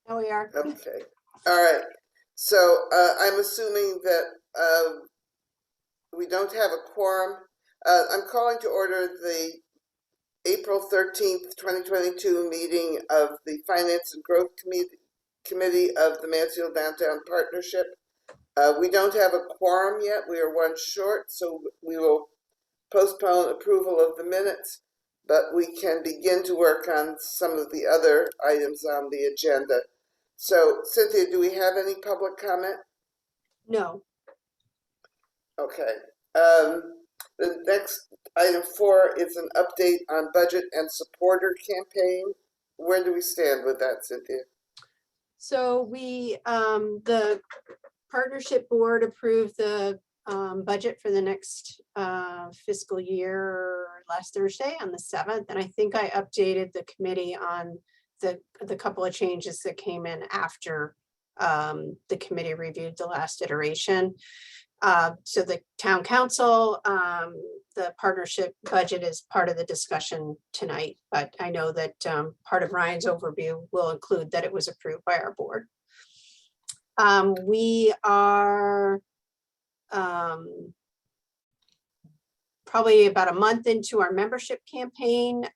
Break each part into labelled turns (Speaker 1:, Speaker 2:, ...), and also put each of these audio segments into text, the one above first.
Speaker 1: Oh, we are.
Speaker 2: Okay. All right. So I'm assuming that we don't have a quorum. I'm calling to order the April 13th, 2022 meeting of the Finance and Growth Committee of the Mansfield Downtown Partnership. We don't have a quorum yet. We are one short, so we will postpone approval of the minutes, but we can begin to work on some of the other items on the agenda. So, Cynthia, do we have any public comment?
Speaker 1: No.
Speaker 2: Okay. The next item 4 is an update on budget and supporter campaign. Where do we stand with that, Cynthia?
Speaker 1: So the partnership board approved the budget for the next fiscal year last Thursday on the 7th. And I think I updated the committee on the couple of changes that came in after the committee reviewed the last iteration. So the town council, the partnership budget is part of the discussion tonight, but I know that part of Ryan's overview will include that it was approved by our board. We are probably about a month into our membership campaign.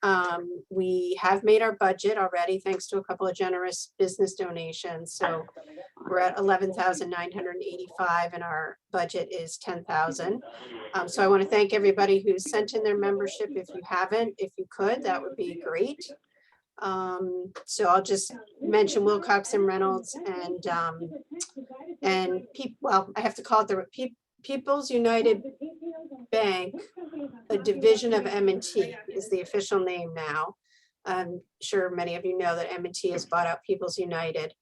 Speaker 1: We have made our budget already, thanks to a couple of generous business donations. So we're at 11,985 and our budget is 10,000. So I want to thank everybody who's sent in their membership. If you haven't, if you could, that would be great. So I'll just mention Wilcox and Reynolds well, I have to call it the People's United Bank, a division of M&T is the official name now. I'm sure many of you know that M&T has bought out People's United.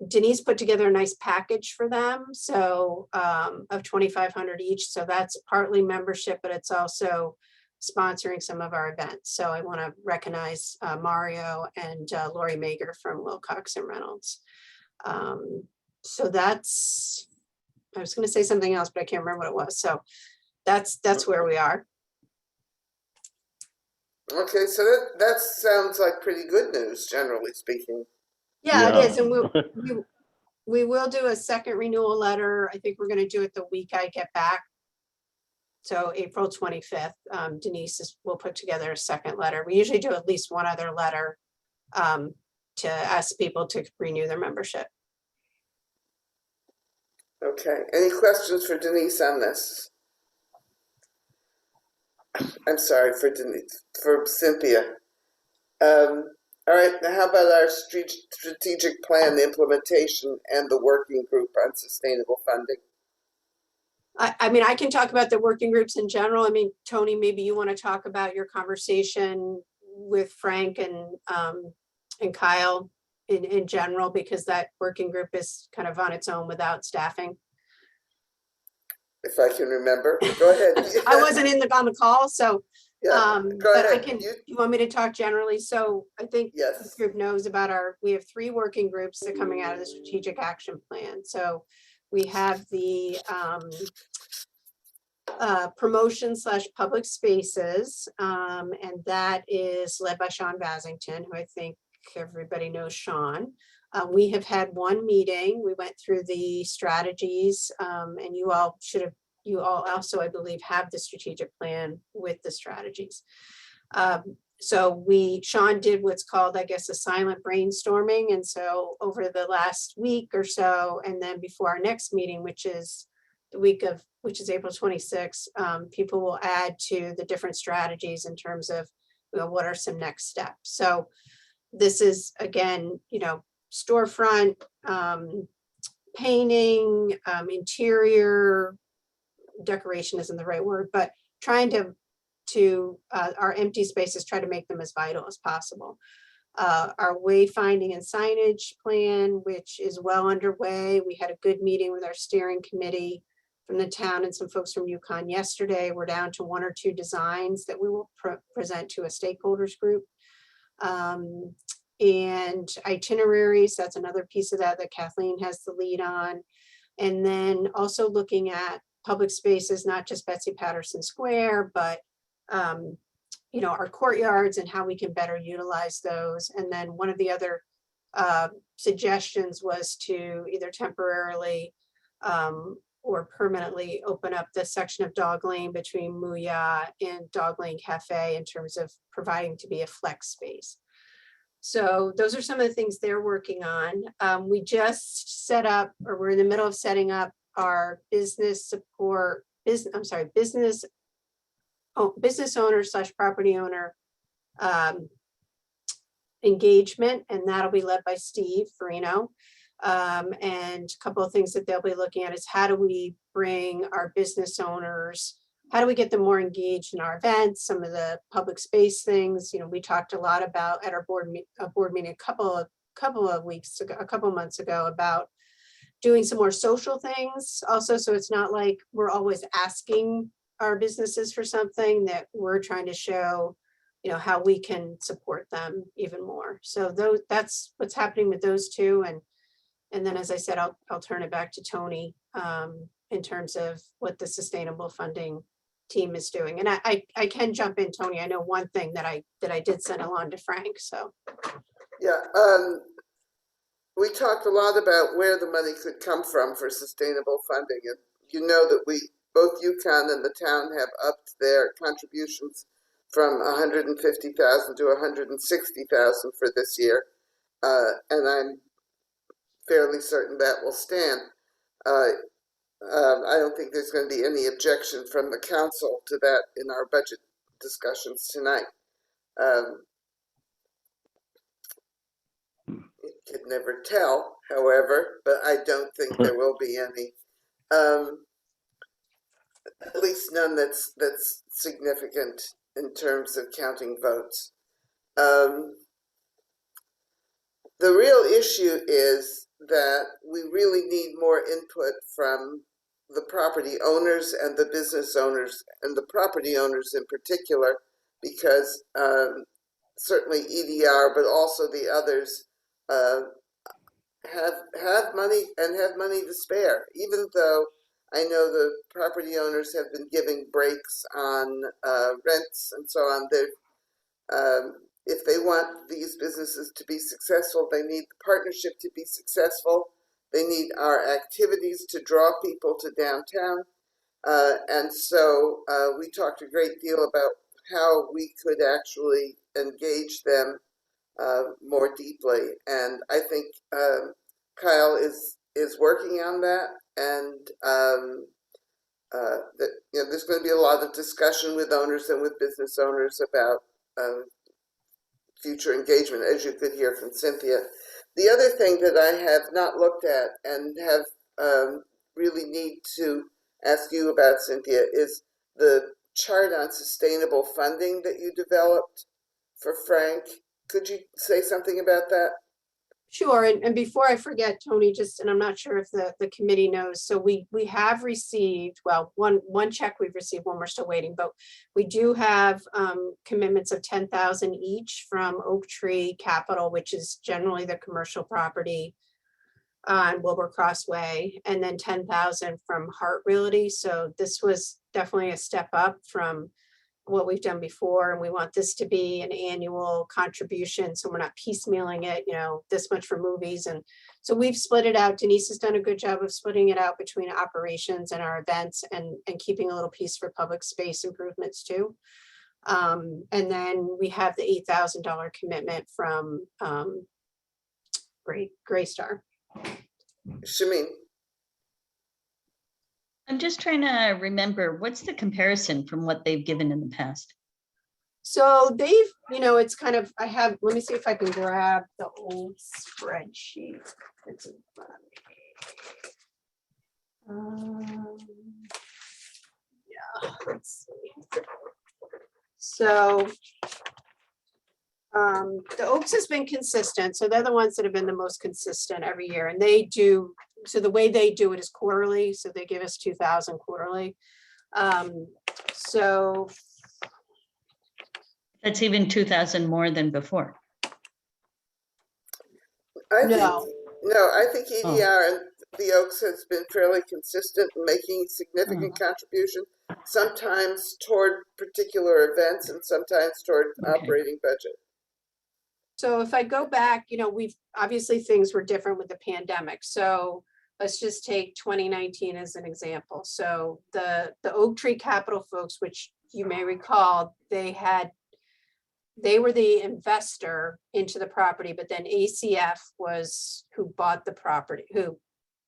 Speaker 1: Denise put together a nice package for them, so of 2,500 each. So that's partly membership, but it's also sponsoring some of our events. So I want to recognize Mario and Lori Mager from Wilcox and Reynolds. So that's, I was going to say something else, but I can't remember what it was. So that's where we are.
Speaker 2: Okay, so that sounds like pretty good news, generally speaking.
Speaker 1: Yeah, it is. And we will do a second renewal letter. I think we're going to do it the week I get back. So April 25th, Denise will put together a second letter. We usually do at least one other letter to ask people to renew their membership.
Speaker 2: Okay, any questions for Denise on this? I'm sorry, for Denise, for Cynthia. All right, now how about our strategic plan, the implementation, and the working group on sustainable funding?
Speaker 1: I mean, I can talk about the working groups in general. I mean, Tony, maybe you want to talk about your conversation with Frank and Kyle in general, because that working group is kind of on its own without staffing.
Speaker 2: If I can remember, go ahead.
Speaker 1: I wasn't on the call, so
Speaker 2: yeah, go
Speaker 1: but
Speaker 2: ahead.
Speaker 1: I can. You want me to talk generally? So I think
Speaker 2: yes.
Speaker 1: this group knows about we have 3 working groups that are coming out of the strategic action plan. So we have the promotion / public spaces, and that is led by Sean Basington, who I think everybody knows Sean. We have had one meeting. We went through the strategies, and you all also, I believe, have the strategic plan with the strategies. So Sean did what's called, I guess, a silent brainstorming. And so over the last week or so, and then before our next meeting, which is April 26th, people will add to the different strategies in terms of, what are some next steps. So this is, again, storefront, painting, interior decoration isn't the right word, but trying to our empty spaces, try to make them as vital as possible. Our wayfinding and signage plan, which is well underway. We had a good meeting with our steering committee from the town and some folks from UConn yesterday. We're down to 1 or 2 designs that we will present to a stakeholders group. And itineraries, that's another piece of that Kathleen has the lead on. And then also looking at public spaces, not just Betsy Patterson Square, but our courtyards and how we can better utilize those. And then one of the other suggestions was to either temporarily or permanently open up the section of Dog Lane between Muya and Dog Lane Cafe in terms of providing to be a flex space. So those are some of the things they're working on. We just set up, or we're in the middle of setting up our business support, business owner / property owner engagement, and that'll be led by Steve Farino. And a couple of things that they'll be looking at is how do we bring our business owners, how do we get them more engaged in our events, some of the public space things. You know, we talked a lot about at our board meeting a couple of months ago about doing some more social things also. So it's not like we're always asking our businesses for something, that we're trying to show, you know, how we can support them even more. So that's what's happening with those two. And then, as I said, I'll turn it back to Tony in terms of what the sustainable funding team is doing. And I can jump in, Tony. I know one thing that I did send along to Frank. So
Speaker 2: Yeah, we talked a lot about where the money could come from for sustainable funding, and you know that both UConn and the town have upped their contributions from 150,000 to 160,000 for this year, and I'm fairly certain that will stand. I don't think there's going to be any objection from the council to that in our budget discussions tonight. You could never tell, however, but I don't think there will be any. At least none that's significant in terms of counting votes. The real issue is that we really need more input from the property owners and the business owners, and the property owners in particular, because certainly EDR, but also the others have money and have money to spare, even though I know the property owners have been giving breaks on rents and so on. If they want these businesses to be successful, they need the partnership to be successful. They need our activities to draw people to downtown. And so we talked a great deal about how we could actually engage them more deeply. And I think Kyle is working on that. And that, you know, there's going to be a lot of discussion with owners and with business owners about future engagement, as you could hear from Cynthia. The other thing that I have not looked at and have really need to ask you about, Cynthia, is the chart on sustainable funding that you developed for Frank. Could you say something about that?
Speaker 1: sure. And before I forget, Tony, and I'm not sure if the committee knows, so we have received, well, one check we've received, one we're still waiting, but we do have commitments of 10,000 each from Oak Tree Capital, which is generally the commercial property on Wilbur Crossway, and then 10,000 from Hart Realty. So this was definitely a step up from what we've done before, and we want this to be an annual contribution, so we're not piecemealing it, you know, this much for movies. And so we've split it out. Denise has done a good job of splitting it out between operations and our events, and keeping a little piece for public space improvements too. And then we have the $8,000 commitment from Greystar.
Speaker 2: Shamin.
Speaker 3: I'm just trying to remember, what's the comparison from what they've given in the past?
Speaker 1: So they've, you know, it's kind of, let me see if I can grab the old spreadsheet. It's in front of me. Yeah, let's see. So the Oaks has been consistent. So they're the ones that have been the most consistent every year. And they do, so the way they do it is quarterly. So they give us 2,000 quarterly. So
Speaker 3: That's even 2,000 more than before.
Speaker 2: I think EDR and the Oaks has been fairly consistent in making significant contribution, sometimes toward particular events and sometimes toward operating budget.
Speaker 1: So if I go back, we've, obviously things were different with the pandemic. So let's just take 2019 as an example. So the Oak Tree Capital folks, which you may recall, they were the investor into the property, but then ACF was who bought the property,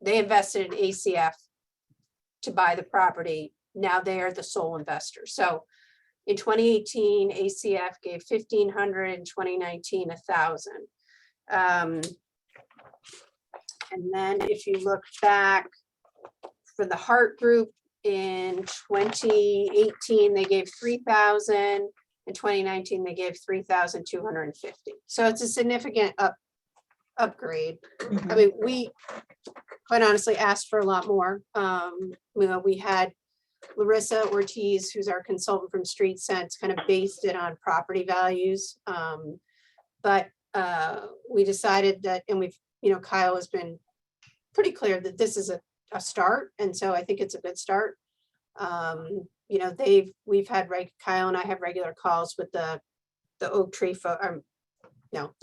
Speaker 1: they invested in ACF to buy the property. Now they are the sole investor. So in 2018, ACF gave 1,500, in 2019, 1,000. And then if you look back for the Hart Group in 2018, they gave 3,000. In 2019, they gave 3,250. So it's a significant upgrade. I mean, we quite honestly asked for a lot more. We had Larissa Ortiz, who's our consultant from Street Sense, kind of based it on property values. But we decided that, and Kyle has been pretty clear that this is a start. And so I think it's a good start. We've had, Kyle and I have regular calls with the Oak Tree, the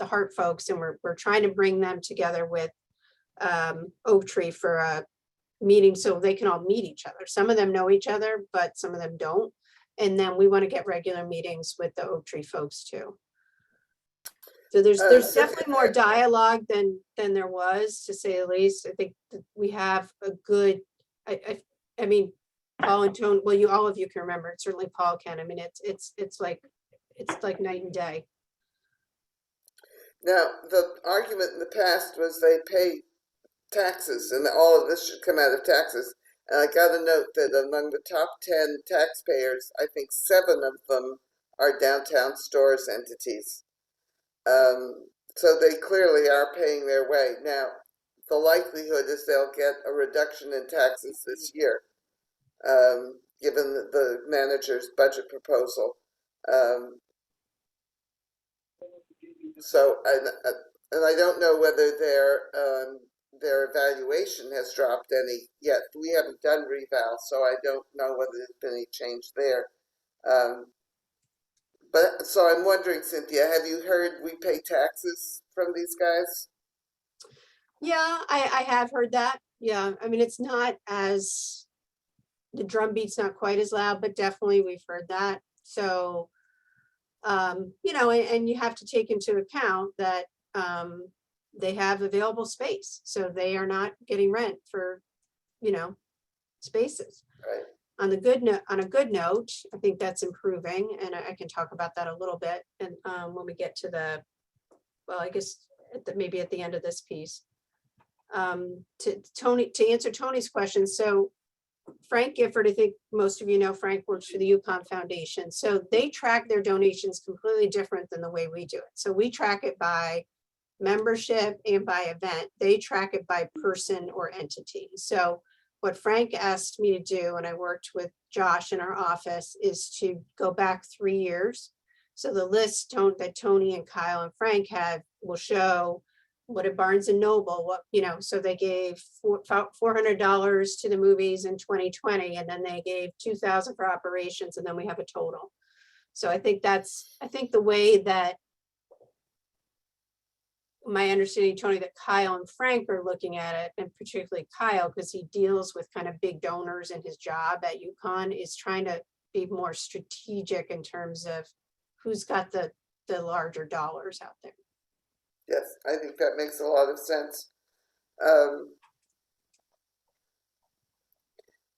Speaker 1: Hart folks, and we're trying to bring them together with Oak Tree for a meeting so they can all meet each other. Some of them know each other, but some of them don't. And then we want to get regular meetings with the Oak Tree folks too. So there's definitely more dialogue than there was, to say the least. I think that we have a good, I mean, Paul and Tony, well, all of you can remember it. Certainly Paul can. I mean, it's like night and day.
Speaker 2: Now, the argument in the past was they pay taxes and all of this should come out of taxes. And I got to note that among the top 10 taxpayers, I think 7 of them are downtown stores entities. So they clearly are paying their way. Now, the likelihood is they'll get a reduction in taxes this year, given the manager's budget proposal. And I don't know whether their evaluation has dropped any yet. We haven't done reval, so I don't know whether there's been any change there. But so I'm wondering, Cynthia, have you heard we pay taxes from these guys?
Speaker 1: Yeah, I have heard that. Yeah, I mean, it's not as, the drumbeat's not quite as loud, but definitely we've heard that. So, and you have to take into account that they have available space. So they are not getting rent for, spaces.
Speaker 2: Right.
Speaker 1: On a good note, I think that's improving, and I can talk about that a little bit. And when we get to I guess maybe at the end of this piece, to answer Tony's question. So Frank Gifford, I think most of you know, Frank works for the UConn Foundation. So they track their donations completely different than the way we do it. So we track it by membership and by event. They track it by person or entity. So what Frank asked me to do, and I worked with Josh in our office, is to go back 3 years. So the list that Tony and Kyle and Frank have will show what at Barnes and Noble, so they gave $400 to the movies in 2020, and then they gave $2,000 for operations, and then we have a total. So I think the way that, my understanding, Tony, that Kyle and Frank are looking at it, and particularly Kyle, because he deals with kind of big donors in his job at UConn, is trying to be more strategic in terms of who's got the larger dollars out there.
Speaker 2: Yes, I think that makes a lot of sense.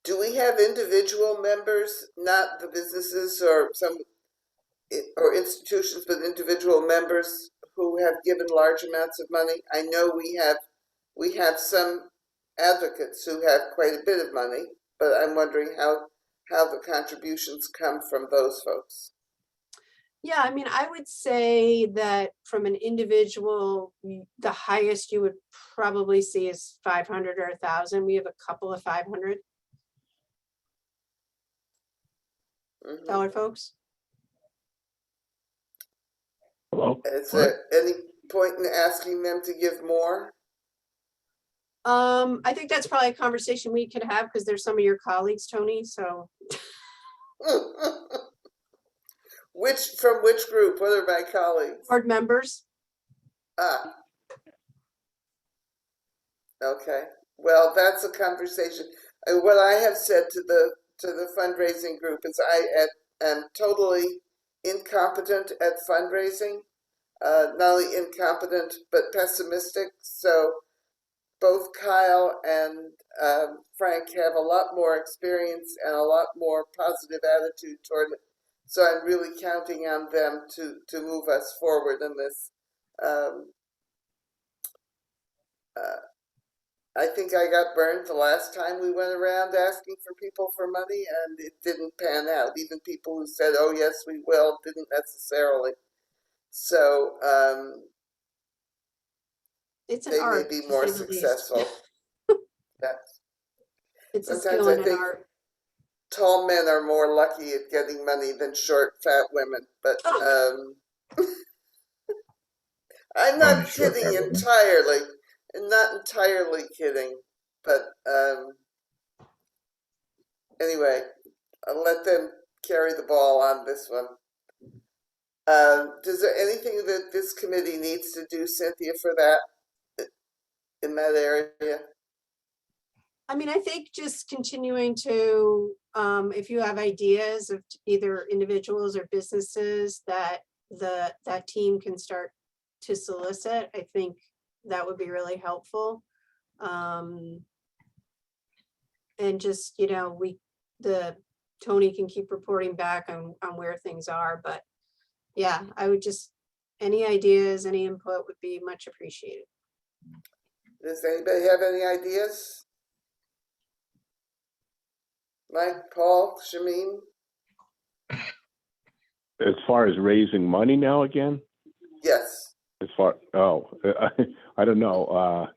Speaker 2: Do we have individual members, not the businesses or institutions, but individual members who have given large amounts of money? I know we have some advocates who have quite a bit of money, but I'm wondering how the contributions come from those folks.
Speaker 1: Yeah, I mean, I would say that from an individual, the highest you would probably see is 500 or 1,000. We have a couple of $500 folks.
Speaker 4: Hello.
Speaker 2: Is there any point in asking them to give more?
Speaker 1: I think that's probably a conversation we could have, because there's some of your colleagues, Tony, so.
Speaker 2: From which group? What are my colleagues?
Speaker 1: Board members.
Speaker 2: Ah, okay. Well, that's a conversation. What I have said to the fundraising group is am totally incompetent at fundraising. Not only incompetent, but pessimistic. So both Kyle and Frank have a lot more experience and a lot more positive attitude toward it. So I'm really counting on them to move us forward in this. I think I got burned the last time we went around asking for people for money, and it didn't pan out. Even people who said, "Oh yes, we will," didn't necessarily. So
Speaker 1: It's an
Speaker 2: they may
Speaker 1: art,
Speaker 2: be
Speaker 1: to
Speaker 2: more
Speaker 1: say the least.
Speaker 2: successful. Yes.
Speaker 1: It's a
Speaker 2: Sometimes
Speaker 1: skill
Speaker 2: I
Speaker 1: and an
Speaker 2: think
Speaker 1: art.
Speaker 2: tall men are more lucky at getting money than short, fat women. But
Speaker 1: Oh,
Speaker 2: I'm
Speaker 4: Only
Speaker 2: not
Speaker 4: short
Speaker 2: kidding
Speaker 4: fat women.
Speaker 2: entirely, and not entirely kidding. But anyway, I'll let them carry the ball on this one. Is there anything that this committee needs to do, Cynthia, for that in that area?
Speaker 1: I mean, I think just continuing to, if you have ideas of either individuals or businesses that that team can start to solicit, I think that would be really helpful. And just, Tony can keep reporting back on where things are, but yeah, I would just, any ideas, any input would be much appreciated.
Speaker 2: Does anybody have any ideas? Mike, Paul, Shameen?
Speaker 4: As far as raising money now again,
Speaker 2: Yes.
Speaker 4: I don't know.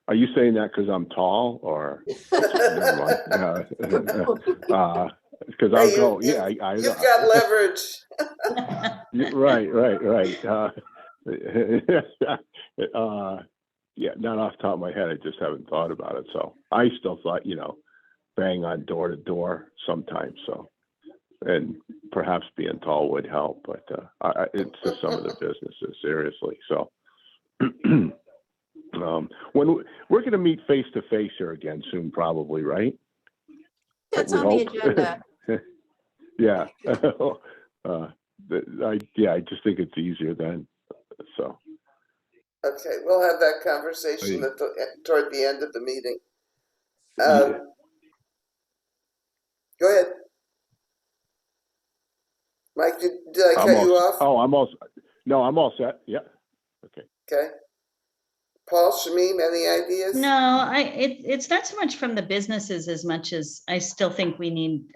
Speaker 4: Are you saying that because I'm tall, or never mind? Because I'll
Speaker 2: Hey,
Speaker 4: go.
Speaker 2: you've got leverage.
Speaker 4: Right. Yeah, not off the top of my head. I just haven't thought about it. So I still thought, bang on door to door sometimes. So, and perhaps being tall would help, but it's just some of the businesses, seriously. So, when we're going to meet face to face here again soon, probably, right?
Speaker 1: That's
Speaker 4: We
Speaker 1: on the
Speaker 4: hope.
Speaker 1: agenda.
Speaker 4: Yeah. I just think it's easier then. So.
Speaker 2: Okay, we'll have that conversation toward the end of the meeting.
Speaker 4: Yeah.
Speaker 2: Go ahead. Mike, did I cut you off?
Speaker 4: Oh, I'm all set. Yeah. Okay.
Speaker 2: Okay. Paul, Shameen, any ideas?
Speaker 3: No, it's not so much from the businesses as much as I still think we need,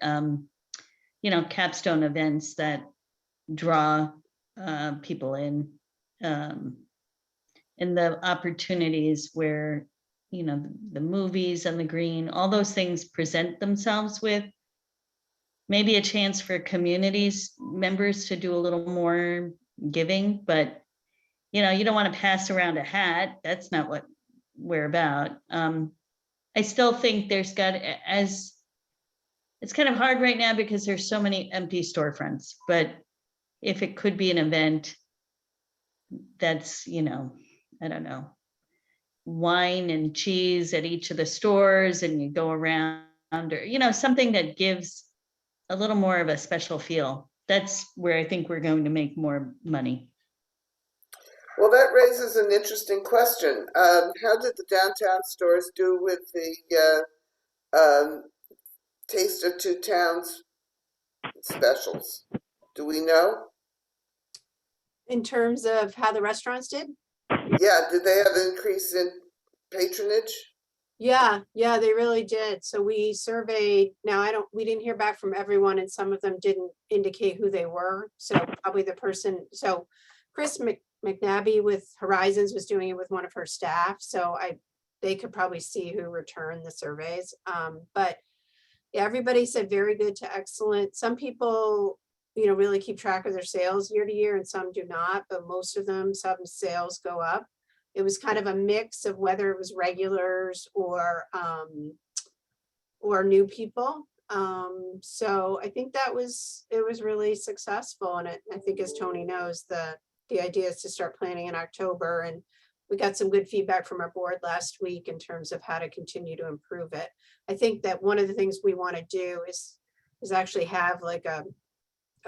Speaker 3: capstone events that draw people in, and the opportunities where, the movies and the green, all those things present themselves with maybe a chance for communities members to do a little more giving, but you don't want to pass around a hat. That's not what we're about. I still think there's it's kind of hard right now because there's so many empty storefronts, but if it could be an event that's, I don't know, wine and cheese at each of the stores and you go around, or, something that gives a little more of a special feel. That's where I think we're going to make more money.
Speaker 2: Well, that raises an interesting question. How did the downtown stores do with the Taste of Two Towns specials? Do we know?
Speaker 1: In terms of how the restaurants did?
Speaker 2: Yeah, did they have an increase in patronage?
Speaker 1: Yeah, they really did. So we surveyed, now we didn't hear back from everyone and some of them didn't indicate who they were. So probably so Chris McNabbie with Horizons was doing it with one of her staff. So they could probably see who returned the surveys. But yeah, everybody said very good to excellent. Some people, really keep track of their sales year to year and some do not, but most of them, some sales go up. It was kind of a mix of whether it was regulars or new people. So I think it was really successful. And I think, as Tony knows, the idea is to start planning in October, and we got some good feedback from our board last week in terms of how to continue to improve it. I think that one of the things we want to do is actually have like a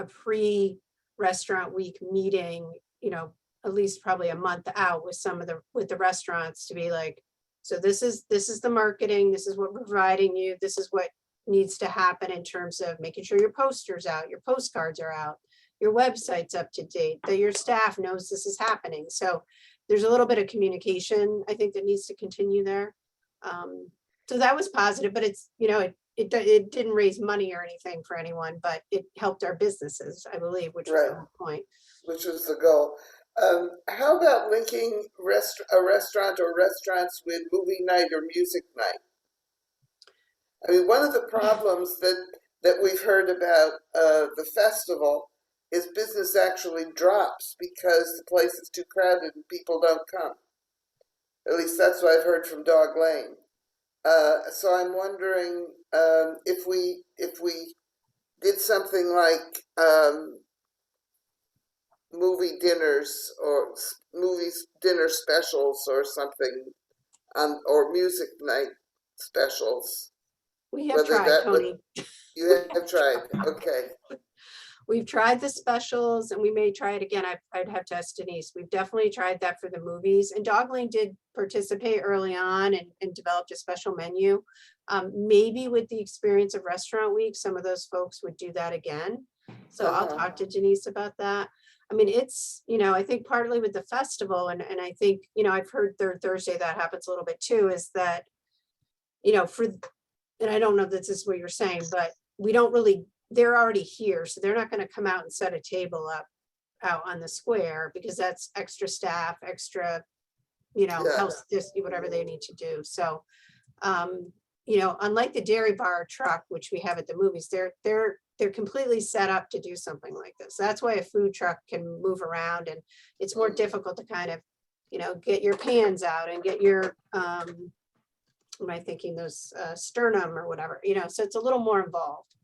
Speaker 1: pre-restaurant week meeting, you know, at least probably a month out with with the restaurants to be like, so this is the marketing, this is what we're providing you, this is what needs to happen in terms of making sure your posters out, your postcards are out, your website's up to date, that your staff knows this is happening. So there's a little bit of communication, I think, that needs to continue there. So that was positive, but it's, you know, it didn't raise money or anything for anyone, but it helped our businesses, I believe, which was the whole point.
Speaker 2: which was the goal. How about linking a restaurant or restaurants with movie night or music night? I mean, one of the problems that we've heard about the festival is business actually drops because the place is too crowded and people don't come. At least that's what I've heard from Dog Lane. So I'm wondering if we did something like movie dinners or movies dinner specials or something, or music night specials.
Speaker 1: We have
Speaker 2: Whether
Speaker 1: tried,
Speaker 2: that would-
Speaker 1: Tony.
Speaker 2: You have tried, okay.
Speaker 1: We've tried the specials and we may try it again. I'd have to ask Denise. We've definitely tried that for the movies, and Dog Lane did participate early on and developed a special menu. Maybe with the experience of Restaurant Week, some of those folks would do that again. So I'll
Speaker 2: Uh-huh.
Speaker 1: talk to Denise about that. I mean, it's, you know, I think partly with the festival, and I think, you know, I've heard Third Thursday that happens a little bit too, is that, you know, and I don't know if this is what you're saying, but we don't really, they're already here, so they're not going to come out and set a table up out on the square, because that's extra staff, extra, you know,
Speaker 2: Yeah.
Speaker 1: house, just whatever they need to do. So, you know, unlike the dairy bar truck, which we have at the movies, they're completely set up to do something like this. That's why a food truck can move around, and it's more difficult to kind of, you know, get your pans out and get your, what am I thinking, those sternum or whatever, you know, so it's a little more involved.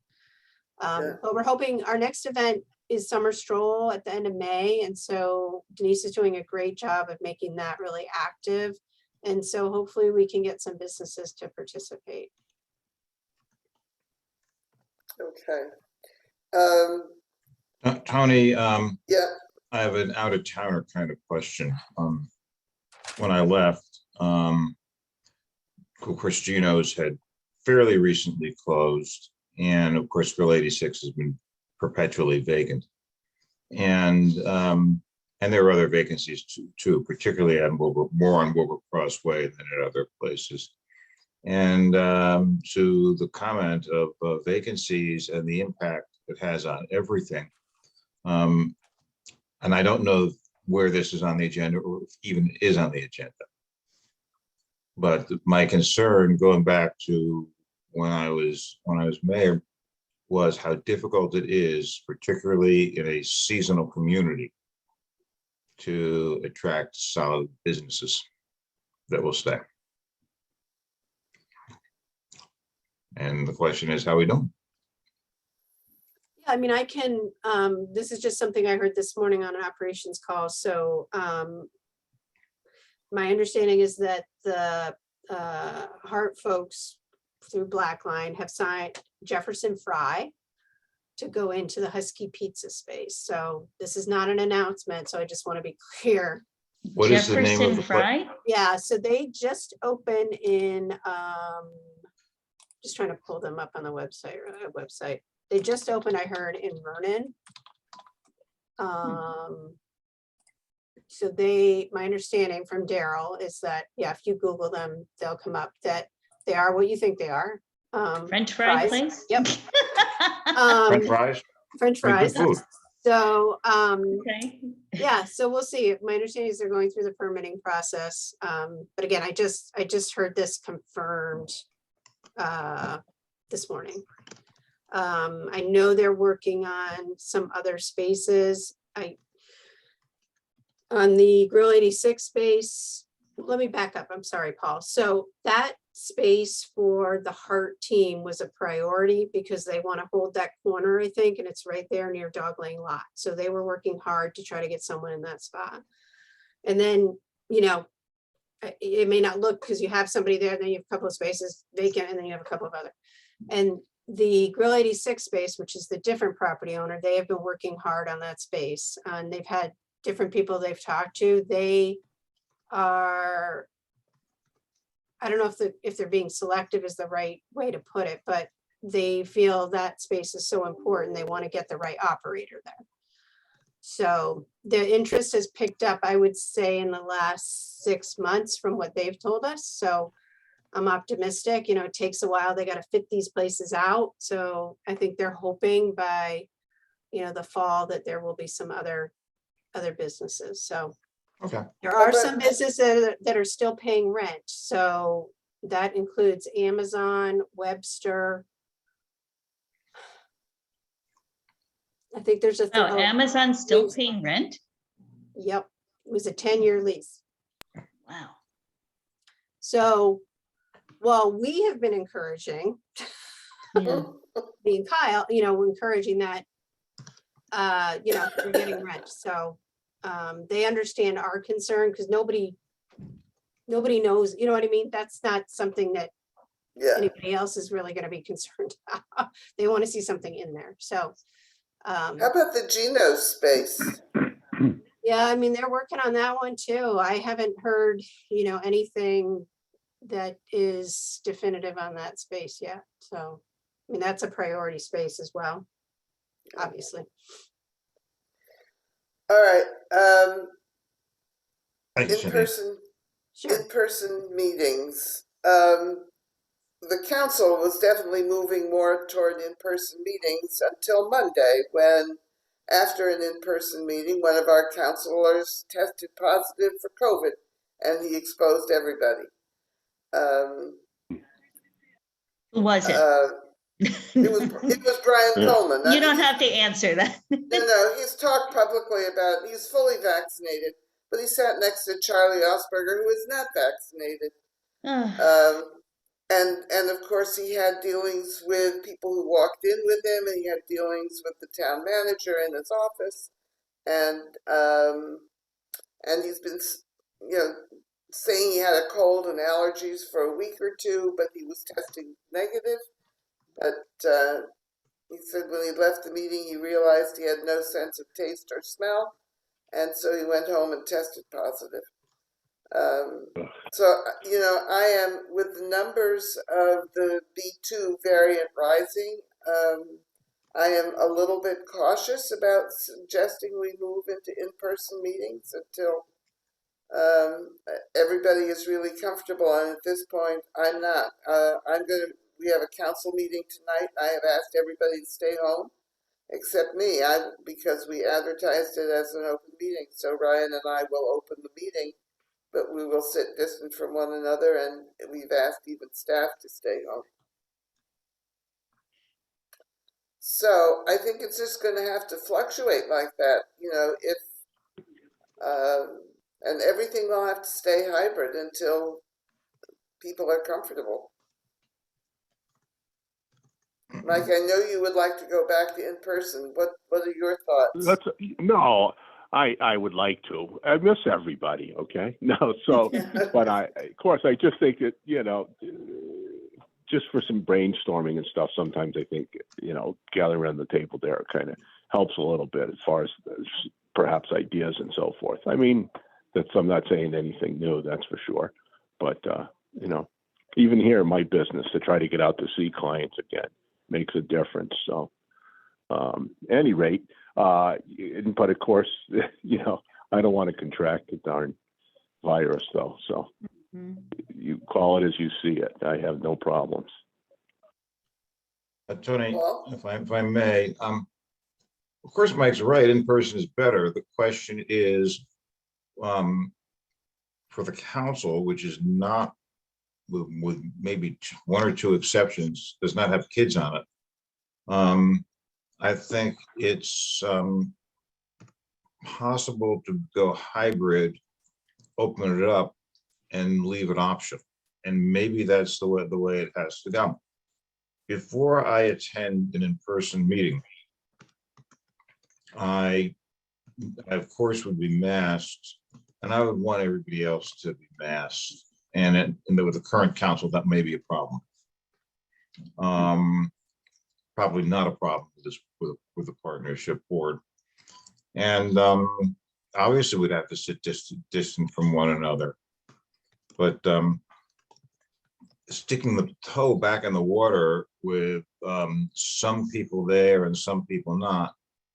Speaker 2: Yeah.
Speaker 1: But we're hoping our next event is Summer Stroll at the end of May. And so Denise is doing a great job of making that really active. And so hopefully we can get some businesses to participate.
Speaker 2: Okay.
Speaker 5: Tony,
Speaker 2: Yeah,
Speaker 5: I have an out-of-towner kind of question. When I left, of course, Gino's had fairly recently closed, and of course, Grill 86 has been perpetually vacant. And there are other vacancies too, particularly more on Wilbur Cross Way than at other places. And to the comment of vacancies and the impact it has on everything. And I don't know where this is on the agenda or if even is on the agenda. But my concern, going back to when I was mayor, was how difficult it is, particularly in a seasonal community, to attract solid businesses that will stay. And the question is, how we doing?
Speaker 1: I mean, I can, this is just something I heard this morning on an operations call. So my understanding is that the Hart folks through Blackline have signed Jefferson Fry to go into the Husky Pizza space. So this is not an announcement, so I just want to be clear.
Speaker 5: What is the name of
Speaker 3: Jefferson
Speaker 5: the
Speaker 3: Fry?
Speaker 1: Yeah, so they just opened in, just trying to pull them up on the website. They just opened, I heard, in Vernon. So my understanding from Daryl is that, yeah, if you Google them, they'll come up, that they are what you think they are.
Speaker 3: French fry
Speaker 1: fries.
Speaker 3: place?
Speaker 1: Yep.
Speaker 5: French fries?
Speaker 1: French
Speaker 5: Good
Speaker 1: fries.
Speaker 5: food.
Speaker 1: So,
Speaker 3: Okay.
Speaker 1: yeah, so we'll see. My understanding is they're going through the permitting process. But again, I just heard this confirmed this morning. I know they're working on some other spaces. On the Grill 86 space, let me back up. I'm sorry, Paul. So that space for the Hart team was a priority because they want to hold that corner, I think, and it's right there near Dog Lane Lot. So they were working hard to try to get someone in that spot. And then, you know, it may not look, because you have somebody there, then you have a couple of spaces vacant, and then you have a couple of other. And the Grill 86 space, which is the different property owner, they have been working hard on that space, and they've had different people they've talked to. They are, I don't know if they're being selective is the right way to put it, but they feel that space is so important, they want to get the right operator there. So the interest has picked up, I would say, in the last 6 months from what they've told us. So I'm optimistic. It takes a while. They got to fit these places out. So I think they're hoping by, the fall that there will be some other businesses. So
Speaker 5: Okay.
Speaker 1: there are some businesses that are still paying rent. So that includes Amazon, Webster. I think there's a.
Speaker 3: Oh, Amazon's still paying rent?
Speaker 1: Yep, it was a 10-year lease.
Speaker 3: Wow.
Speaker 1: So while we have been encouraging,
Speaker 3: Yeah.
Speaker 1: being Kyle, we're encouraging that, we're getting rent. So they understand our concern, because nobody knows, you know what I mean? That's not something that
Speaker 2: Yeah,
Speaker 1: anybody else is really going to be concerned about. They want to see something in there. So
Speaker 2: how about the Geno space?
Speaker 1: yeah, I mean, they're working on that one too. I haven't heard, anything that is definitive on that space yet. So, I mean, that's a priority space as well, obviously.
Speaker 2: All right,
Speaker 5: Thank you, Cindy.
Speaker 1: Sure.
Speaker 2: in-person meetings. The council was definitely moving more toward in-person meetings until Monday, when, after an in-person meeting, one of our councilors tested positive for COVID, and he exposed everybody.
Speaker 3: Who was it?
Speaker 2: It was Brian Coleman.
Speaker 3: You don't have to answer that.
Speaker 2: No, he's talked publicly about, he's fully vaccinated, but he sat next to Charlie Osberger, who is not vaccinated. And of course, he had dealings with people who walked in with him, and he had dealings with the town manager in his office, and he's been, saying he had a cold and allergies for a week or two, but he was testing negative. But he said when he left the meeting, he realized he had no sense of taste or smell, and so he went home and tested positive. So, I am, with the numbers of the B2 variant rising, I am a little bit cautious about suggesting we move into in-person meetings until everybody is really comfortable. And at this point, I'm not. We have a council meeting tonight. I have asked everybody to stay home except me, because we advertised it as an open meeting. So Ryan and I will open the meeting, but we will sit distant from one another, and we've asked even staff to stay home. So I think it's just going to have to fluctuate like that, and everything will have to stay hybrid until people are comfortable. Mike, I know you would like to go back to in-person. What are your thoughts?
Speaker 4: No, I would like to. I miss everybody, okay? No, so, but of course, I just think that, just for some brainstorming and stuff, sometimes I think, gathering around the table there kind of helps a little bit as far as perhaps ideas and so forth. I mean, I'm not saying anything new, that's for sure. But, even here in my business, to try to get out to see clients again makes a difference. So, any rate, but of course, I don't want to contract the darn virus though. So you call it as you see it. I have no problems.
Speaker 5: Tony,
Speaker 2: Well,
Speaker 5: if I may, of course, Mike's right. In person is better. The question is, for the council, which is not, with maybe one or two exceptions, does not have kids on it. I think it's possible to go hybrid, open it up, and leave it optional. And maybe that's the way it has to go. Before I attend an in-person meeting, I of course would be masked And I would want everybody else to be masked. And with the current council, that may be a problem. Probably not a problem with this, with the partnership board. And obviously we'd have to sit distant from one another. But sticking the toe back in the water with some people there and some people not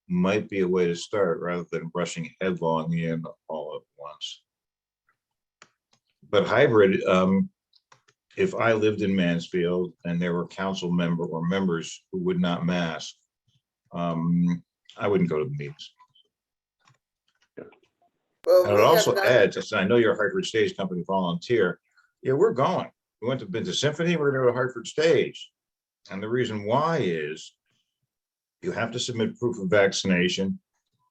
Speaker 5: might be a way to start rather than rushing headlong in all at once. But hybrid, if I lived in Mansfield and there were council member or members who would not mask, I wouldn't go to the meetings.
Speaker 2: Well,
Speaker 5: And
Speaker 2: we
Speaker 5: it
Speaker 2: have
Speaker 5: also
Speaker 2: not,
Speaker 5: adds, I know you're a Hartford Stage Company volunteer. Yeah, we're going. We went to been to Symphony, we're gonna go to Hartford Stage. And the reason why is you have to submit proof of vaccination.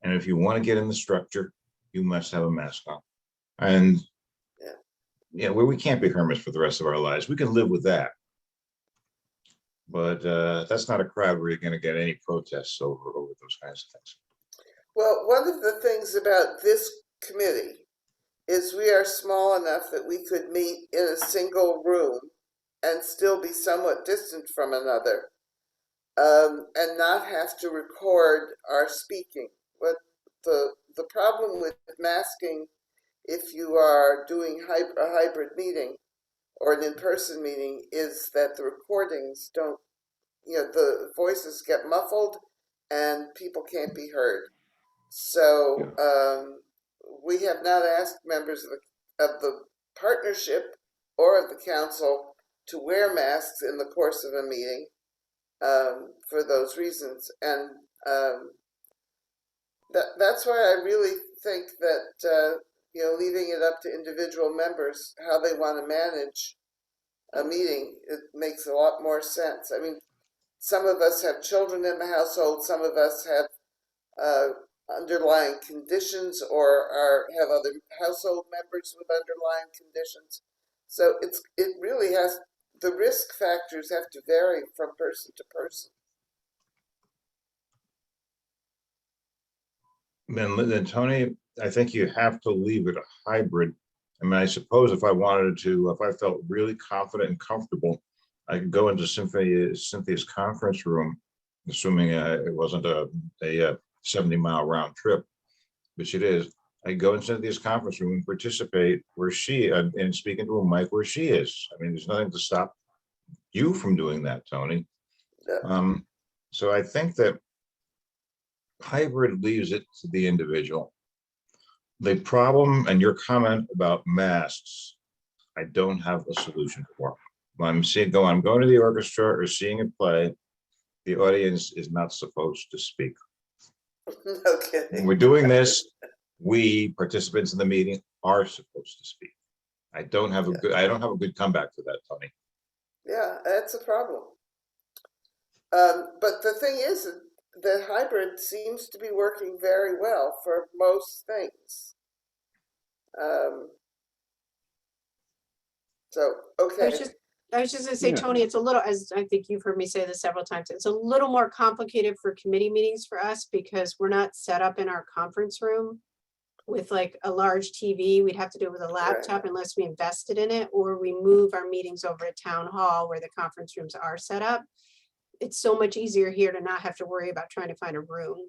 Speaker 5: And if you want to get in the structure, you must have a mask on. And yeah, we can't be hermits for the rest of our lives. We can live with that. But that's not a crowd where you're going to get any protests over those kinds of things.
Speaker 2: well, one of the things about this committee is we are small enough that we could meet in a single room and still be somewhat distant from another, and not have to record our speaking. But the problem with masking, if you are doing a hybrid meeting or an in-person meeting, is that the recordings don't, the voices get muffled and people can't be heard. So we have not asked members of the partnership or of the council to wear masks in the course of a meeting for those reasons. And that's why I really think that, leaving it up to individual members, how they want to manage a meeting, it makes a lot more sense. I mean, some of us have children in the household, some of us have underlying conditions or have other household members with underlying conditions. So it really has, the risk factors have to vary from person to person.
Speaker 5: Then Tony, I think you have to leave it a hybrid. I mean, I suppose if I wanted to, if I felt really confident and comfortable, I could go into Cynthia's conference room, assuming it wasn't a 70-mile round trip, which it is. I go into Cynthia's conference room and participate where she, and speak into a mic where she is. I mean, there's nothing to stop you from doing that, Tony.
Speaker 2: Yeah.
Speaker 5: So I think that hybrid leaves it to the individual. The problem and your comment about masks, I don't have a solution for. I'm going to the orchestra or seeing a play. The audience is not supposed to speak.
Speaker 2: Okay.
Speaker 5: When we're doing this, we participants in the meeting are supposed to speak. I don't have a good comeback to that, Tony.
Speaker 2: Yeah, that's a problem. But the thing is that hybrid seems to be working very well for most things. So, okay.
Speaker 1: I was just gonna say,
Speaker 4: Yeah.
Speaker 1: Tony, it's a little, as I think you've heard me say this several times, it's a little more complicated for committee meetings for us because we're not set up in our conference room with like a large TV. We'd have to do it with a laptop unless we invested in it, or we move our meetings over at town hall where the conference rooms are set up. It's so much easier here to not have to worry about trying to find a room.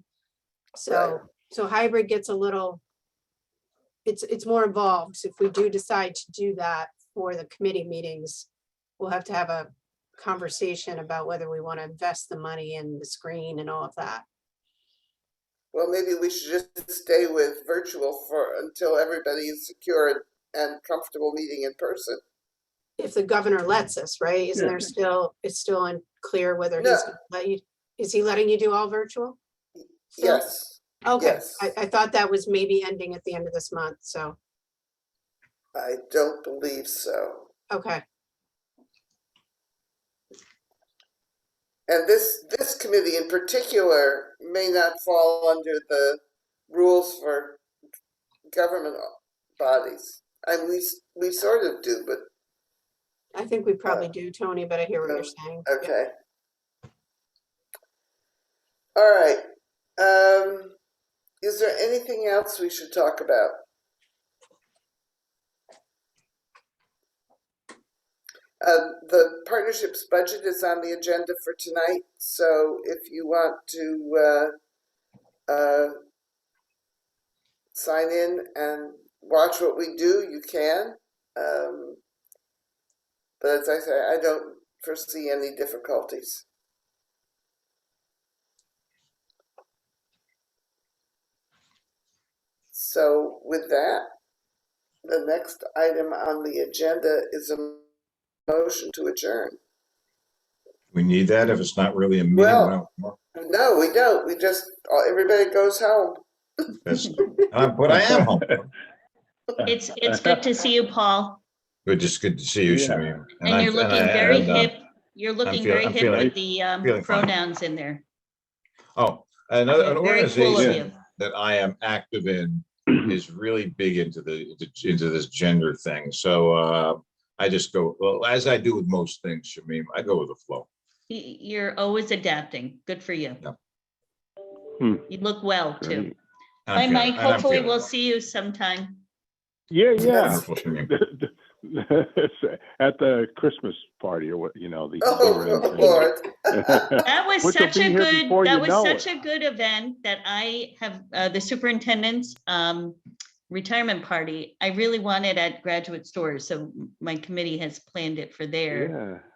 Speaker 1: So, so hybrid gets a little, it's more involved. So if we do decide to do that for the committee meetings, we'll have to have a conversation about whether we want to invest the money in the screen and all of that.
Speaker 2: Well, maybe we should just stay with virtual until everybody is secure and comfortable meeting in person.
Speaker 1: If the governor lets us, right? Isn't there still, it's still unclear whether he's gonna let you, is he letting you do all virtual? still?
Speaker 2: Yes.
Speaker 1: Okay,
Speaker 2: Yes.
Speaker 1: I thought that was maybe ending at the end of this month, so,
Speaker 2: I don't believe so.
Speaker 1: okay.
Speaker 2: And this committee in particular may not fall under the rules for government bodies. And we sort of do, but
Speaker 1: I think we probably do, Tony, but I hear what you're saying. Yeah.
Speaker 2: okay. All right. Is there anything else we should talk about? The partnership's budget is on the agenda for tonight, so if you want to sign in and watch what we do, you can. But as I say, I don't foresee any difficulties. So with that, the next item on the agenda is a motion to adjourn.
Speaker 5: We need that if it's not really a meeting.
Speaker 2: Well-
Speaker 5: Well,
Speaker 2: No, we don't. We just, everybody goes home.
Speaker 5: that's, but I am home.
Speaker 3: It's good to see you, Paul.
Speaker 5: But just good to see you,
Speaker 4: Yeah.
Speaker 5: Shamim.
Speaker 3: And you're looking very hip. You're looking very
Speaker 5: I'm
Speaker 3: hip
Speaker 5: feeling-
Speaker 3: with the
Speaker 5: feeling fine.
Speaker 3: pronouns in there.
Speaker 5: Oh, another an
Speaker 3: You're very cool of
Speaker 5: organization
Speaker 3: you.
Speaker 5: that I am active in is really big into this gender thing. So I just go, well, as I do with most things, Shamim, I go with the flow.
Speaker 3: You're always adapting. Good for you.
Speaker 5: Yep.
Speaker 3: You look well too.
Speaker 4: Great.
Speaker 5: And
Speaker 3: Bye,
Speaker 5: I'm feeling-
Speaker 3: Mike.
Speaker 5: and I'm
Speaker 3: Hopefully
Speaker 5: feeling
Speaker 3: we'll
Speaker 5: well.
Speaker 3: see you sometime.
Speaker 4: Yeah, yeah.
Speaker 5: Wonderful, Shamim.
Speaker 4: At the Christmas party or what, you know, the.
Speaker 2: Oh,
Speaker 4: year-end thing.
Speaker 2: Lord.
Speaker 3: That was
Speaker 4: Which will
Speaker 3: such
Speaker 4: be
Speaker 3: a
Speaker 4: here
Speaker 3: good,
Speaker 4: before
Speaker 3: that
Speaker 4: you
Speaker 3: was
Speaker 4: know
Speaker 3: such
Speaker 4: it.
Speaker 3: a good event that I have, the superintendent's retirement party. I really wanted at Graduate Stores, so my committee has planned it for their,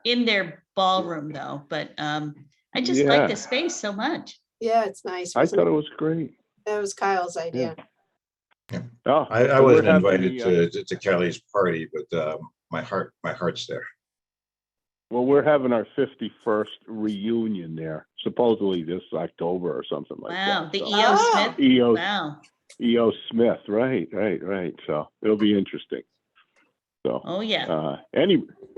Speaker 4: Yeah,
Speaker 3: in their ballroom though, but I just like
Speaker 4: Yeah.
Speaker 3: the space so much.
Speaker 1: Yeah, it's nice.
Speaker 4: I
Speaker 1: wasn't
Speaker 4: thought
Speaker 1: it?
Speaker 4: it was great.
Speaker 1: That was Kyle's idea.
Speaker 4: Oh,
Speaker 5: I
Speaker 4: so we're
Speaker 5: wasn't
Speaker 4: having
Speaker 5: invited
Speaker 4: the,
Speaker 5: to Kelly's party, but my heart's there.
Speaker 4: well, we're having our 51st reunion there, supposedly this October or something like that.
Speaker 3: Wow, the
Speaker 4: so.
Speaker 3: E.O.
Speaker 1: Oh.
Speaker 3: Smith,
Speaker 4: EO,
Speaker 3: wow.
Speaker 4: EO Smith, right. So it'll be interesting. So,
Speaker 3: Oh, yeah.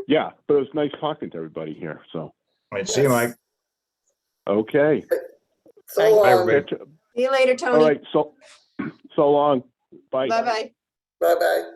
Speaker 4: yeah, but it was nice talking to everybody here. So,
Speaker 5: All right, see you, Mike.
Speaker 4: okay.
Speaker 2: So
Speaker 3: Bye,
Speaker 2: long.
Speaker 5: everybody.
Speaker 1: See you later,
Speaker 4: All
Speaker 1: Tony.
Speaker 4: right. So long. Bye.
Speaker 1: Bye-bye.
Speaker 2: Bye-bye.